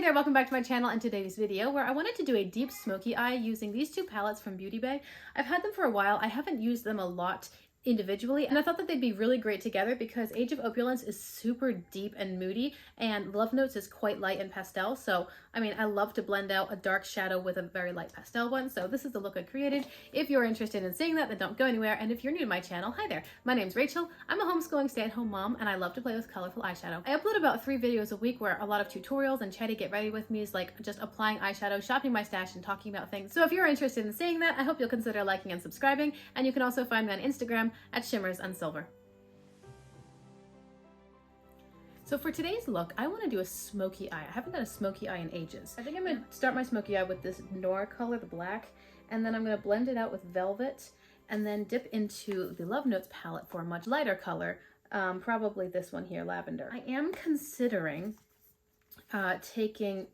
there, welcome back to my channel and today's video where I wanted to do a deep smoky eye using these two palettes from Beauty Bay. I've had them for a while. I haven't used them a lot individually, and I thought that they'd be really great together because Age of Opulence is super deep and moody and Love Notes is quite light and pastel. So I mean, I love to blend out a dark shadow with a very light pastel one, so this is the look I created. If you're interested in seeing that, then don't go anywhere. And if you're new to my channel, hi there, my name's Rachel. I'm a homeschooling stay-at-home mom and I love to play with colorful eyeshadow. I upload about 3 videos a week where a lot of tutorials and chatty get ready with me is like just applying eyeshadow, shopping my stash, and talking about things. So if you're interested in seeing that, I hope you'll consider liking and subscribing, and you can also find me on Instagram at Shimmers and Silver. So for today's look, I want to do a smoky eye. I haven't done a smoky eye in ages. I think I'm going to start my smoky eye with this Noir color, the black, and then I'm going to blend it out with Velvet, and then dip into the Love Notes palette for a much lighter color, probably this one here, Lavender. I am considering taking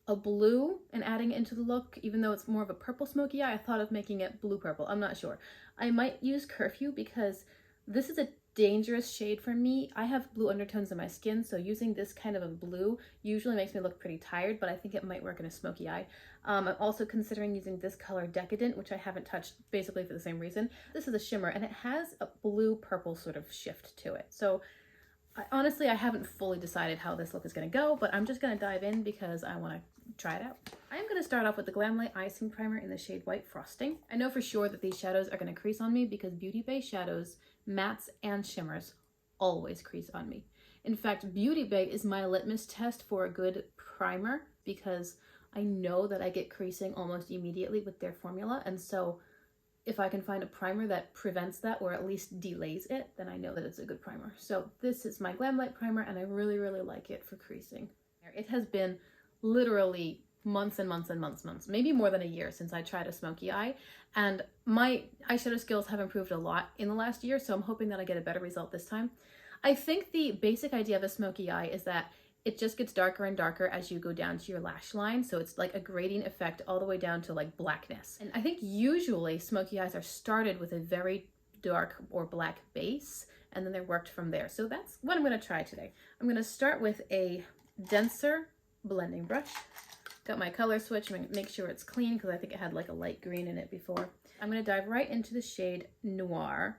a blue and adding it into the look, even though it's more of a purple smoky eye. I thought of making it blue-purple. I'm not sure. I might use Curfew because this is a dangerous shade for me. I have blue undertones in my skin, so using this kind of a blue usually makes me look pretty tired, but I think it might work in a smoky eye. I'm also considering using this color Decadent, which I haven't touched basically for the same reason. This is a shimmer and it has a blue-purple sort of shift to it. So honestly, I haven't fully decided how this look is going to go, but I'm just going to dive in because I want to try it out. I'm going to start off with the Glam Light Icing Primer in the shade White Frosting. I know for sure that these shadows are going to crease on me because Beauty Bay shadows, mattes, and shimmers always crease on me. In fact, Beauty Bay is my litmus test for a good primer because I know that I get creasing almost immediately with their formula, and so if I can find a primer that prevents that or at least delays it, then I know that it's a good primer. So this is my Glam Light Primer and I really, really like it for creasing. It has been literally months and months and months, maybe more than a year since I tried a smoky eye, and my eyeshadow skills have improved a lot in the last year, so I'm hoping that I get a better result this time. I think the basic idea of a smoky eye is that it just gets darker and darker as you go down to your lash line, so it's like a grading effect all the way down to like blackness. And I think usually smoky eyes are started with a very dark or black base, and then they're worked from there. So that's what I'm going to try today. I'm going to start with a denser blending brush. Got my color switch, make sure it's clean because I think it had like a light green in it before. I'm going to dive right into the shade Noir.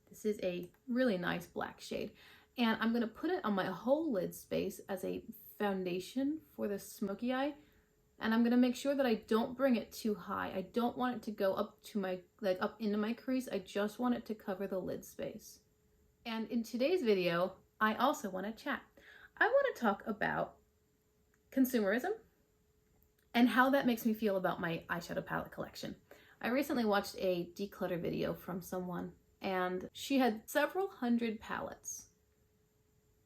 This is a really nice black shade. And I'm going to put it on my whole lid space as a foundation for the smoky eye. And I'm going to make sure that I don't bring it too high. I don't want it to go up to my, like up into my crease. I just want it to cover the lid space. And in today's video, I also want to chat. I want to talk about consumerism and how that makes me feel about my eyeshadow palette collection. I recently watched a declutter video from someone and she had several hundred palettes.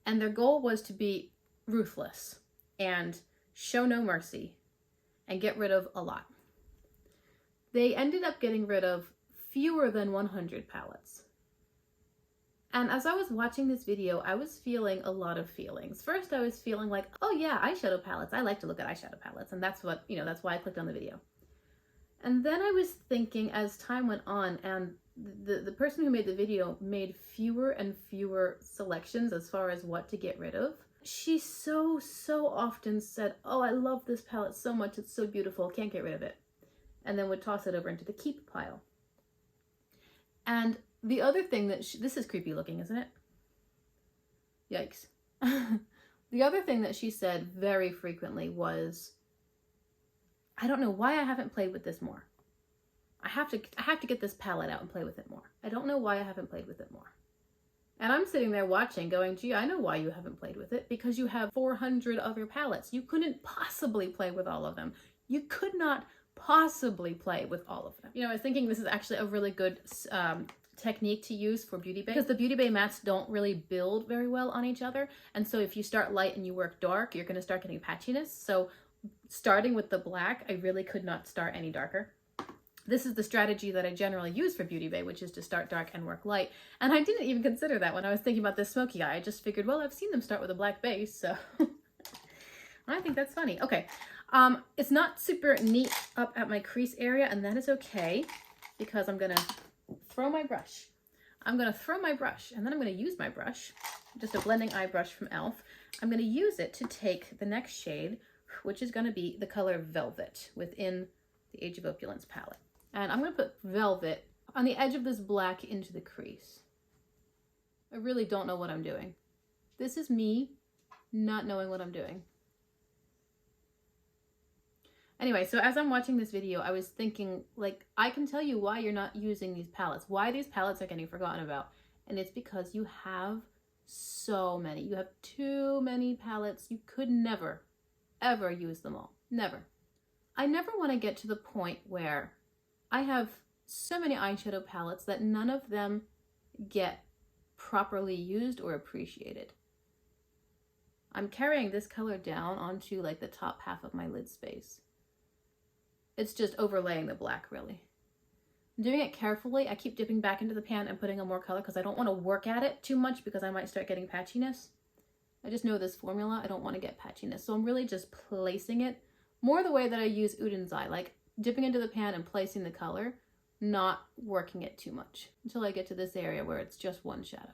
And their goal was to be ruthless and show no mercy and get rid of a lot. They ended up getting rid of fewer than 100 palettes. And as I was watching this video, I was feeling a lot of feelings. First, I was feeling like, oh yeah, eyeshadow palettes. I like to look at eyeshadow palettes. And that's what, that's why I clicked on the video. And then I was thinking as time went on, and the person who made the video made fewer and fewer selections as far as what to get rid of. She so often said, oh, I love this palette so much, it's so beautiful, can't get rid of it. And then would toss it over into the keep pile. And the other thing that this is creepy looking, isn't it? Yikes. The other thing that she said very frequently was, I don't know why I haven't played with this more. I have to get this palette out and play with it more. I don't know why I haven't played with it more. And I'm sitting there watching going, gee, I know why you haven't played with it, because you have 400 other palettes. You couldn't possibly play with all of them. You could not possibly play with all of them. I was thinking this is actually a really good technique to use for Beauty Bay because the Beauty Bay mattes don't really build very well on each other. And so if you start light and you work dark, you're going to start getting patchiness. So starting with the black, I really could not start any darker. This is the strategy that I generally use for Beauty Bay, which is to start dark and work light. And I didn't even consider that when I was thinking about this smoky eye. I just figured, well, I've seen them start with a black base, so I think that's funny. Okay, it's not super neat up at my crease area, and that is okay because I'm gonna throw my brush. I'm gonna throw my brush, and then I'm gonna use my brush, just a blending eye brush from e.l.f. I'm going to use it to take the next shade, which is going to be the color Velvet within the Age of Opulence palette. And I'm going to put Velvet on the edge of this black into the crease. I really don't know what I'm doing. This is me not knowing what I'm doing. Anyway, so as I'm watching this video, I was thinking, like, I can tell you why you're not using these palettes, why these palettes are getting forgotten about. And it's because you have so many. You have too many palettes. You could never, ever use them all. Never. I never want to get to the point where I have so many eyeshadow palettes that none of them get properly used or appreciated. I'm carrying this color down onto like the top half of my lid space. It's just overlaying the black, really. I'm doing it carefully. I keep dipping back into the pan and putting on more color because I don't want to work at it too much because I might start getting patchiness. I just know this formula. I don't want to get patchiness. So I'm really just placing it more the way that I use Udin's Eye, like dipping into the pan and placing the color, not working it too much until I get to this area where it's just one shadow.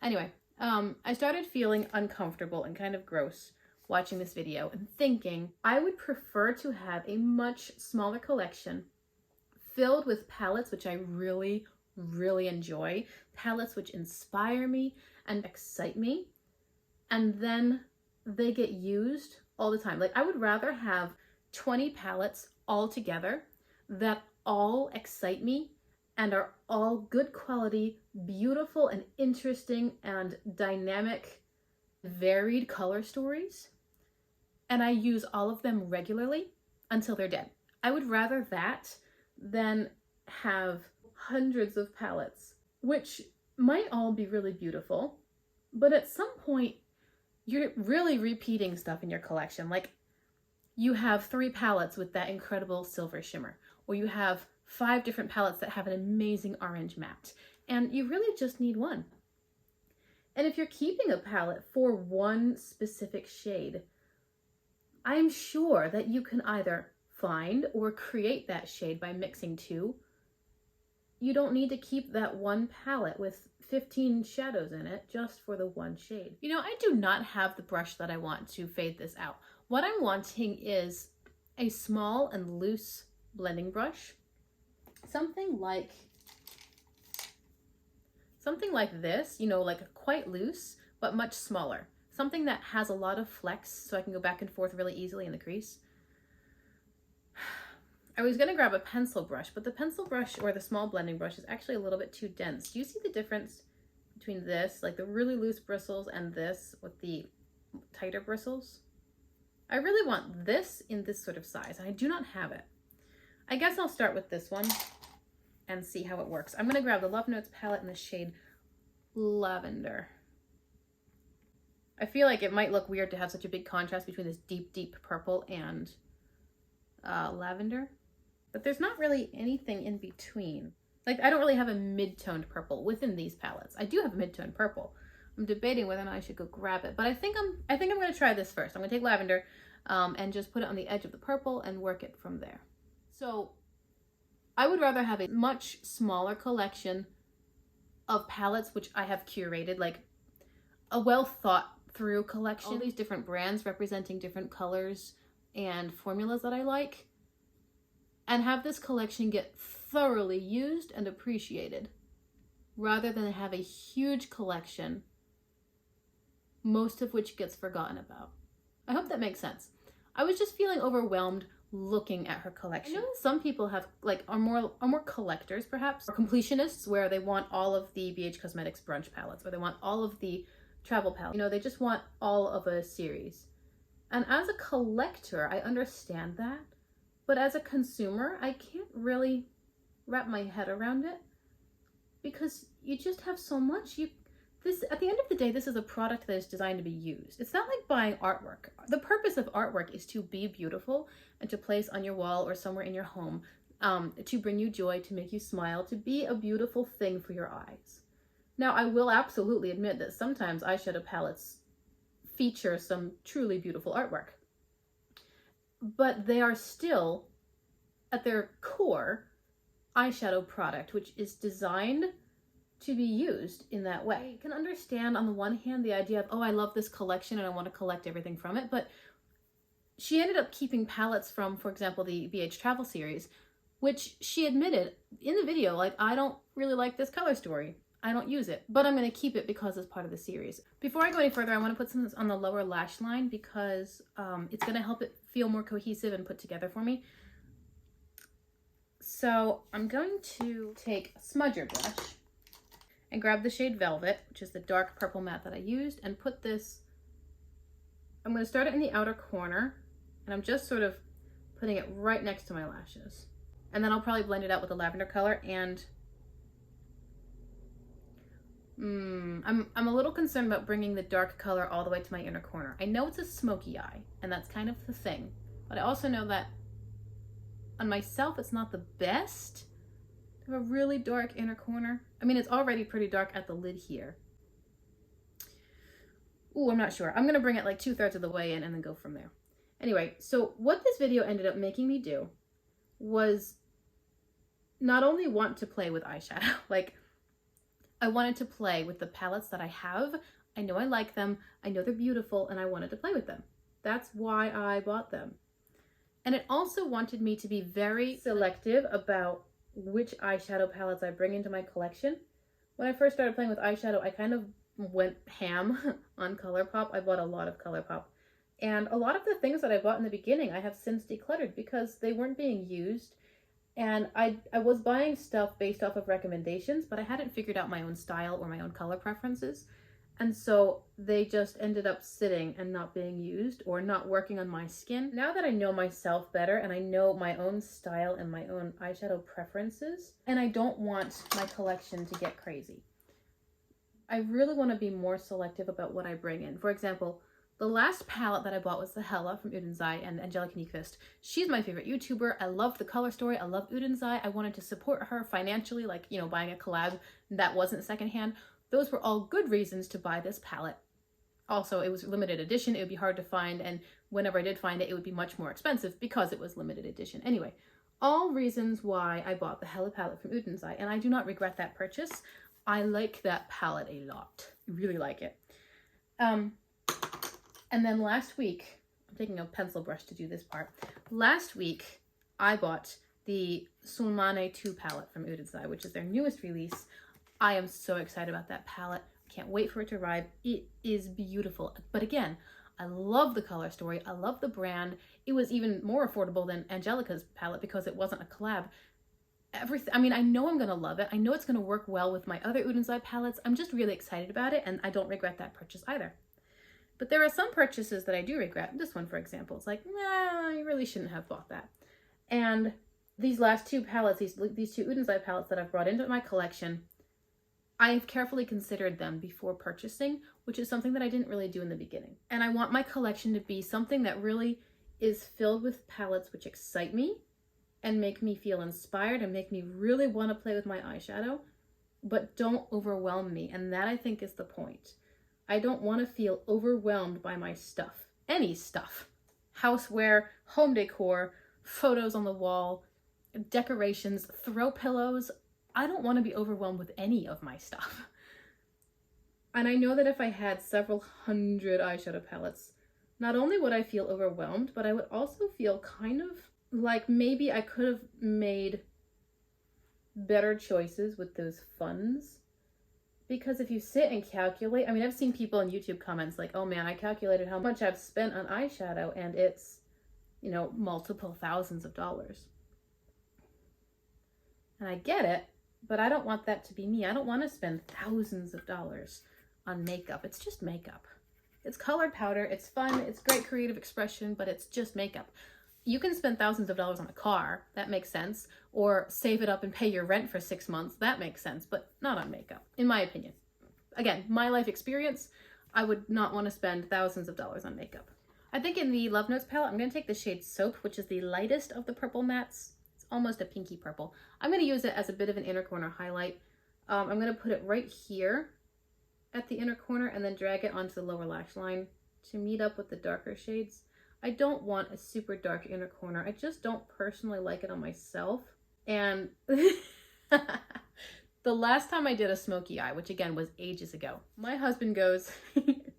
Anyway, I started feeling uncomfortable and kind of gross watching this video and thinking I would prefer to have a much smaller collection filled with palettes which I really, really enjoy, palettes which inspire me and excite me, and then they get used all the time. Like, I would rather have 20 palettes all together that all excite me and are all good quality, beautiful and interesting and dynamic, varied color stories, and I use all of them regularly until they're dead. I would rather that than have hundreds of palettes, which might all be really beautiful, but at some point you're really repeating stuff in your collection. Like, you have 3 palettes with that incredible silver shimmer, or you have 5 different palettes that have an amazing orange matte, and you really just need one. And if you're keeping a palette for one specific shade, I'm sure that you can either find or create that shade by mixing 2. You don't need to keep that one palette with 15 shadows in it just for the one shade. You know, I do not have the brush that I want to fade this out. What I'm wanting is a small and loose blending brush. Something like this, you know, like quite loose, but much smaller. Something that has a lot of flex so I can go back and forth really easily in the crease. I was gonna grab a pencil brush, but the pencil brush or the small blending brush is actually a little bit too dense. Do you see the difference between this, like the really loose bristles, and this with the tighter bristles? I really want this in this sort of size, and I do not have it. I guess I'll start with this one and see how it works. I'm gonna grab the Love Notes palette in the shade Lavender. I feel like it might look weird to have such a big contrast between this deep, deep purple and lavender, but there's not really anything in between. Like, I don't really have a mid-toned purple within these palettes. I do have a mid-toned purple. I'm debating whether or not I should go grab it, but I think I'm gonna try this first. I'm gonna take lavender and just put it on the edge of the purple and work it from there. So I would rather have a much smaller collection of palettes which I have curated, like a well thought through collection, all these different brands representing different colors and formulas that I like, and have this collection get thoroughly used and appreciated, rather than have a huge collection, most of which gets forgotten about. I hope that makes sense. I was just feeling overwhelmed looking at her collection. I know some people have are more collectors, perhaps, or completionists, where they want all of the BH Cosmetics brunch palettes, or they want all of the travel palettes. You know, they just want all of a series. And as a collector, I understand that, but as a consumer, I can't really wrap my head around it, because you just have so much. At the end of the day, this is a product that is designed to be used. It's not like buying artwork. The purpose of artwork is to be beautiful and to place on your wall or somewhere in your home, to bring you joy, to make you smile, to be a beautiful thing for your eyes. Now, I will absolutely admit that sometimes eyeshadow palettes feature some truly beautiful artwork, but they are still, at their core, eyeshadow product, which is designed to be used in that way. I can understand on the one hand the idea of, oh, I love this collection and I want to collect everything from it, but she ended up keeping palettes from, for example, the BH Travel series, which she admitted in the video, like, I don't really like this color story. I don't use it, but I'm going to keep it because it's part of the series. Before I go any further, I want to put some on the lower lash line because it's going to help it feel more cohesive and put together for me. So I'm going to take a smudger brush and grab the shade Velvet, which is the dark purple matte that I used, and put this, I'm going to start it in the outer corner, and I'm just sort of putting it right next to my lashes. And then I'll probably blend it out with the lavender color, and I'm a little concerned about bringing the dark color all the way to my inner corner. I know it's a smoky eye, and that's kind of the thing, but I also know that on myself it's not the best to have a really dark inner corner. I mean, it's already pretty dark at the lid here. Ooh, I'm not sure. I'm gonna bring it like 2/3 of the way in and then go from there. Anyway, so what this video ended up making me do was not only want to play with eyeshadow, like, I wanted to play with the palettes that I have. I know I like them, I know they're beautiful, and I wanted to play with them. That's why I bought them. And it also wanted me to be very selective about which eyeshadow palettes I bring into my collection. When I first started playing with eyeshadow, I kind of went ham on ColourPop. I bought a lot of ColourPop. And a lot of the things that I bought in the beginning, I have since decluttered because they weren't being used. And I was buying stuff based off of recommendations, but I hadn't figured out my own style or my own color preferences. And so they just ended up sitting and not being used or not working on my skin. Now that I know myself better and I know my own style and my own eyeshadow preferences, and I don't want my collection to get crazy, I really want to be more selective about what I bring in. For example, the last palette that I bought was the Hella from Udenzai and Angelica Nyquist. She's my favorite YouTuber. I love the color story. I love Udenzai. I wanted to support her financially, like, you know, buying a collab that wasn't secondhand. Those were all good reasons to buy this palette. Also, it was limited edition. It would be hard to find, and whenever I did find it, it would be much more expensive because it was limited edition. Anyway, all reasons why I bought the Hella palette from Udenzai, and I do not regret that purchase. I like that palette a lot. I really like it. And then last week, I'm taking a pencil brush to do this part. Last week, I bought the Sulmane 2 palette from Udenzai, which is their newest release. I am so excited about that palette. I can't wait for it to arrive. It is beautiful. But again, I love the color story. I love the brand. It was even more affordable than Angelica's palette because it wasn't a collab. Everything, I mean, I know I'm going to love it. I know it's going to work well with my other Udenzai palettes. I'm just really excited about it, and I don't regret that purchase either. But there are some purchases that I do regret. This one, for example, it's like, nah, you really shouldn't have bought that. And these last two palettes, these two Udenzai palettes that I've brought into my collection, I have carefully considered them before purchasing, which is something that I didn't really do in the beginning. And I want my collection to be something that really is filled with palettes which excite me and make me feel inspired and make me really want to play with my eyeshadow, but don't overwhelm me. And that, I think, is the point. I don't want to feel overwhelmed by my stuff. Any stuff. Houseware, home decor, photos on the wall, decorations, throw pillows. I don't want to be overwhelmed with any of my stuff. And I know that if I had several hundred eyeshadow palettes, not only would I feel overwhelmed, but I would also feel kind of like maybe I could have made better choices with those funds. Because if you sit and calculate, I mean, I've seen people in YouTube comments like, oh man, I calculated how much I've spent on eyeshadow and it's, you know, multiple thousands of dollars. And I get it, but I don't want that to be me. I don't want to spend thousands of dollars on makeup. It's just makeup. It's colored powder. It's fun. It's great creative expression, but it's just makeup. You can spend thousands of dollars on a car. That makes sense. Or save it up and pay your rent for 6 months. That makes sense, but not on makeup, in my opinion. Again, my life experience, I would not want to spend thousands of dollars on makeup. I think in the Love Notes palette, I'm going to take the shade Soap, which is the lightest of the purple mattes. It's almost a pinky purple. I'm going to use it as a bit of an inner corner highlight. I'm going to put it right here at the inner corner and then drag it onto the lower lash line to meet up with the darker shades. I don't want a super dark inner corner. I just don't personally like it on myself. And The last time I did a smoky eye, which again was ages ago, my husband goes,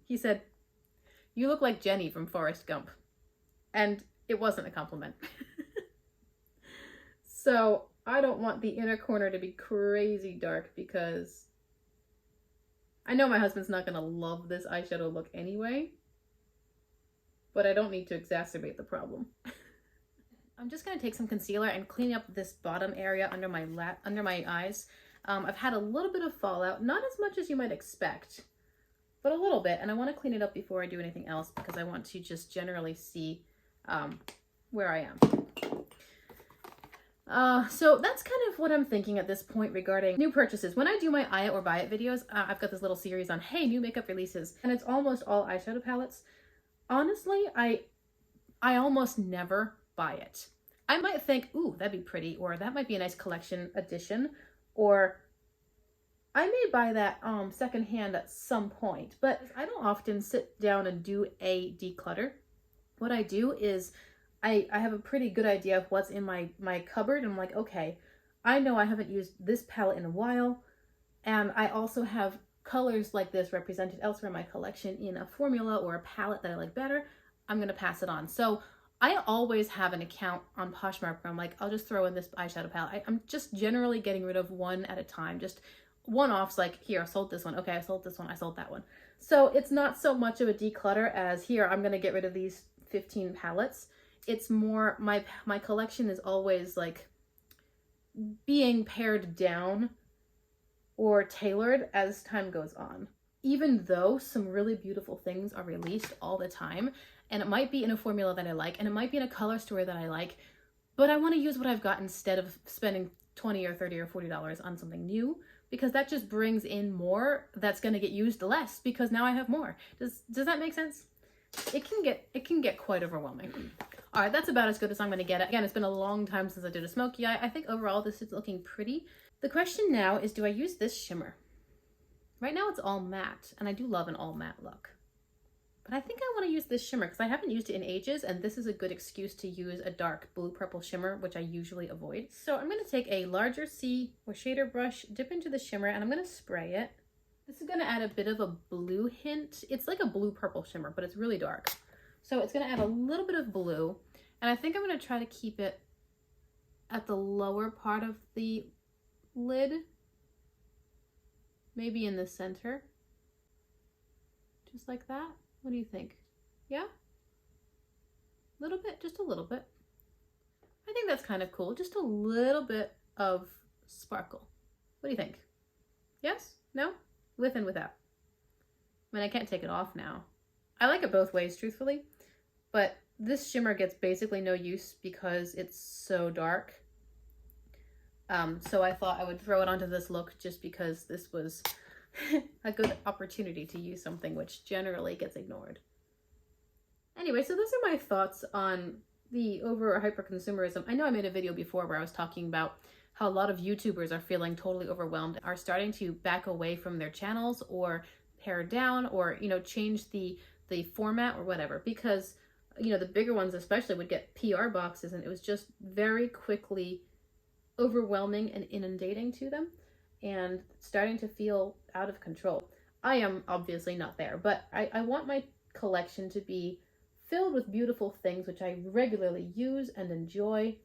he said, "You look like Jenny from Forrest Gump." And it wasn't a compliment. So I don't want the inner corner to be crazy dark because I know my husband's not going to love this eyeshadow look anyway, but I don't need to exacerbate the problem. I'm just going to take some concealer and clean up this bottom area under my eyes. I've had a little bit of fallout, not as much as you might expect, but a little bit, and I want to clean it up before I do anything else because I want to just generally see where I am. So that's kind of what I'm thinking at this point regarding new purchases. When I do my eye it or buy it videos, I've got this little series on, hey, new makeup releases, and it's almost all eyeshadow palettes. Honestly, I almost never buy it. I might think, ooh, that'd be pretty, or that might be a nice collection addition, or I may buy that secondhand at some point, but I don't often sit down and do a declutter. What I do is I have a pretty good idea of what's in my cupboard. And I'm like, okay, I know I haven't used this palette in a while. And I also have colors like this represented elsewhere in my collection in a formula or a palette that I like better. I'm going to pass it on. So I always have an account on Poshmark where I'm like, I'll just throw in this eyeshadow palette. I'm just generally getting rid of one at a time. Just one-offs, like, here, I sold this one. Okay, I sold this one. I sold that one. So it's not so much of a declutter as, here, I'm going to get rid of these 15 palettes. It's more my collection is always like being pared down or tailored as time goes on. Even though some really beautiful things are released all the time, and it might be in a formula that I like, and it might be in a color story that I like, but I want to use what I've got instead of spending $20 or $30 or $40 on something new, because that just brings in more that's going to get used less because now I have more. Does that make sense? It can get quite overwhelming. All right, that's about as good as I'm going to get. Again, it's been a long time since I did a smoky eye. I think overall this is looking pretty. The question now is, do I use this shimmer? Right now it's all matte, and I do love an all matte look. But I think I want to use this shimmer because I haven't used it in ages, and this is a good excuse to use a dark blue-purple shimmer, which I usually avoid. So I'm going to take a larger C or shader brush, dip into the shimmer, and I'm going to spray it. This is going to add a bit of a blue hint. It's like a blue-purple shimmer, but it's really dark. So it's going to add a little bit of blue, and I think I'm going to try to keep it at the lower part of the lid, maybe in the center, just like that. What do you think? Yeah? A little bit, just a little bit. I think that's kind of cool. Just a little bit of sparkle. What do you think? Yes? No? With and without. I mean, I can't take it off now. I like it both ways, truthfully, but this shimmer gets basically no use because it's so dark. So I thought I would throw it onto this look just because this was a good opportunity to use something which generally gets ignored. Anyway, so those are my thoughts on the over or hyper consumerism. I know I made a video before where I was talking about how a lot of YouTubers are feeling totally overwhelmed, are starting to back away from their channels or pare down or, change the format or whatever, because, the bigger ones especially would get PR boxes, and it was just very quickly overwhelming and inundating to them and starting to feel out of control. I am obviously not there, but I want my collection to be filled with beautiful things which I regularly use and enjoy.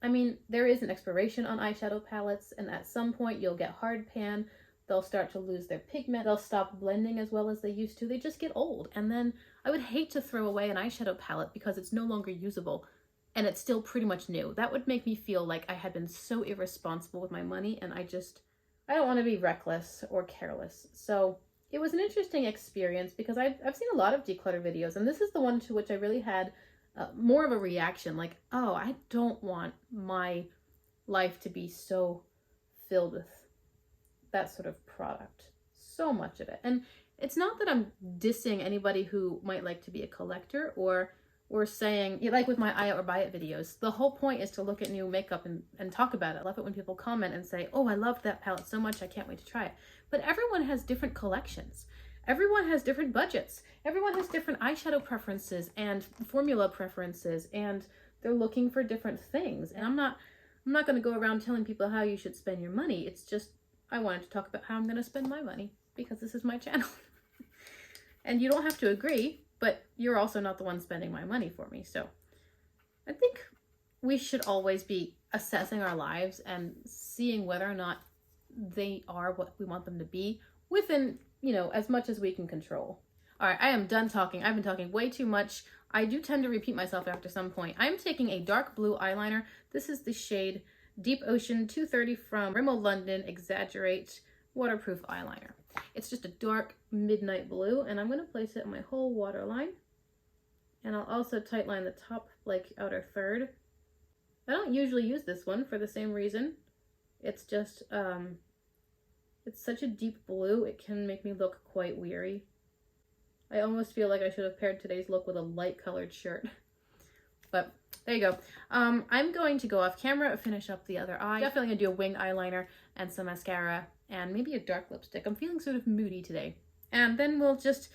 I mean, there is an expiration on eyeshadow palettes, and at some point you'll get hard pan, they'll start to lose their pigment, they'll stop blending as well as they used to, they just get old. And then I would hate to throw away an eyeshadow palette because it's no longer usable and it's still pretty much new. That would make me feel like I had been so irresponsible with my money, and I don't want to be reckless or careless. So it was an interesting experience because I've seen a lot of declutter videos, and this is the one to which I really had more of a reaction, like, oh, I don't want my life to be so filled with that sort of product. So much of it. And it's not that I'm dissing anybody who might like to be a collector or saying, like with my eye it or buy it videos, the whole point is to look at new makeup and talk about it. I love it when people comment and say, oh, I loved that palette so much, I can't wait to try it. But everyone has different collections. Everyone has different budgets. Everyone has different eyeshadow preferences and formula preferences, and they're looking for different things. And I'm not going to go around telling people how you should spend your money. It's just I wanted to talk about how I'm going to spend my money because this is my channel. And you don't have to agree, but you're also not the one spending my money for me. So I think we should always be assessing our lives and seeing whether or not they are what we want them to be within, you know, as much as we can control. All right, I am done talking. I've been talking way too much. I do tend to repeat myself after some point. I'm taking a dark blue eyeliner. This is the shade Deep Ocean 230 from Rimmel London Exaggerate Waterproof Eyeliner. It's just a dark midnight blue, and I'm going to place it in my whole waterline. And I'll also tightline the top, like, outer third. I don't usually use this one for the same reason. It's just, it's such a deep blue, it can make me look quite weary. I almost feel like I should have paired today's look with a light colored shirt. But there you go. I'm going to go off camera, finish up the other eye. Definitely gonna do a winged eyeliner and some mascara and maybe a dark lipstick. I'm feeling sort of moody today. And then we'll just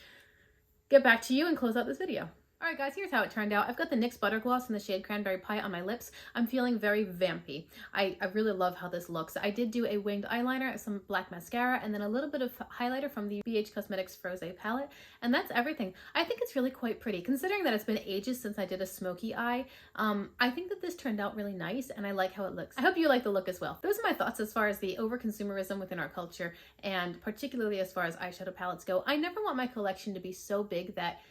get back to you and close out this video. Alright guys, here's how it turned out. I've got the NYX Butter Gloss in the shade Cranberry Pie on my lips. I'm feeling very vampy. I really love how this looks. I did do a winged eyeliner, some black mascara, and then a little bit of highlighter from the BH Cosmetics Froze palette. And that's everything. I think it's really quite pretty. Considering that it's been ages since I did a smoky eye, I think that this turned out really nice and I like how it looks. I hope you like the look as well. Those are my thoughts as far as the over-consumerism within our culture, and particularly as far as eyeshadow palettes go. I never want my collection to be so big that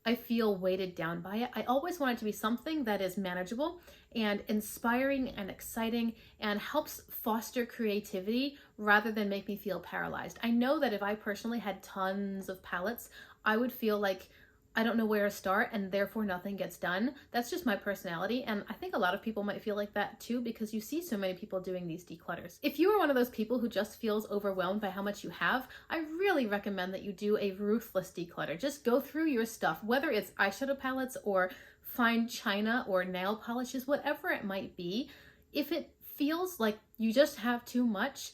I feel weighted down by it. I always want it to be something that is manageable and inspiring and exciting and helps foster creativity rather than make me feel paralyzed. I know that if I personally had tons of palettes, I would feel like I don't know where to start and therefore nothing gets done. That's just my personality, and I think a lot of people might feel like that too because you see so many people doing these declutters. If you are one of those people who just feels overwhelmed by how much you have, I really recommend that you do a ruthless declutter. Just go through your stuff, whether it's eyeshadow palettes or fine china or nail polishes, whatever it might be. If it feels like you just have too much,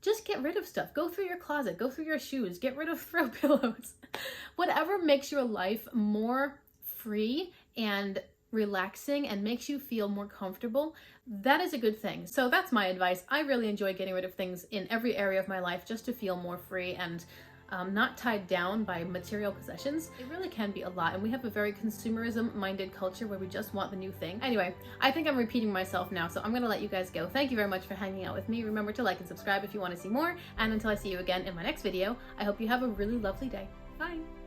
just get rid of stuff. Go through your closet, go through your shoes, get rid of throw pillows. Whatever makes your life more free and relaxing and makes you feel more comfortable, that is a good thing. So that's my advice. I really enjoy getting rid of things in every area of my life just to feel more free and not tied down by material possessions. It really can be a lot, and we have a very consumerism-minded culture where we just want the new thing. Anyway, I think I'm repeating myself now, so I'm gonna let you guys go. Thank you very much for hanging out with me. Remember to like and subscribe if you want to see more, and until I see you again in my next video, I hope you have a really lovely day. Bye!